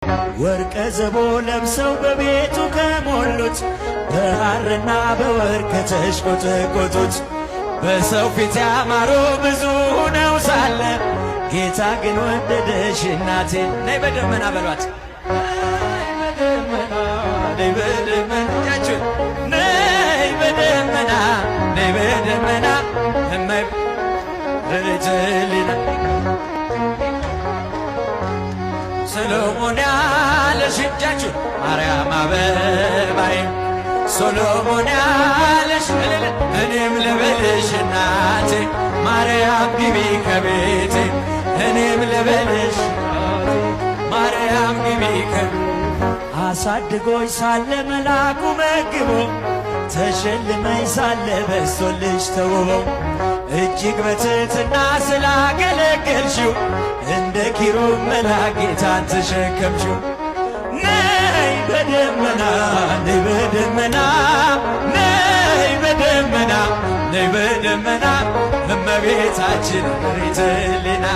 ወርቀ ዘቦ ለብሰው በቤቱ ከሞሉት በሐርና በወርቅ ከተሽቆጠቆጡት በሰው ፊት ያማሩ ብዙ ሆነው ሳለ ጌታ ግን ወደደሽ እናቴ። ነይ በደመና በሏት፣ ነይ በደመና ያችሁን፣ ነይ በደመና ነይ በደመና እማይ ረጀሊና ሰሎሞን ያለሽ እጃችሁ ማርያም አበባዬ ሰሎሞን ያለሽ እኔም ልበልሽ እናቴ ማርያም ግቢ ከቤቴ እኔም ልበልሽ ማርያም ግቢ ከቤቴ። አሳድጎኝ ሳለ መላኩ መግቦ ተሸልመኝ ሳለ በስቶልሽ ተውቦ እጅግ በትሕትና ስላገለገልሽው እንደ ኪሩብ መልአክ ጌታን ተሸከምሽው። ነይ በደመና ነይ በደመና ነይ በደመና ነይ በደመና እመቤታችን ሪትልና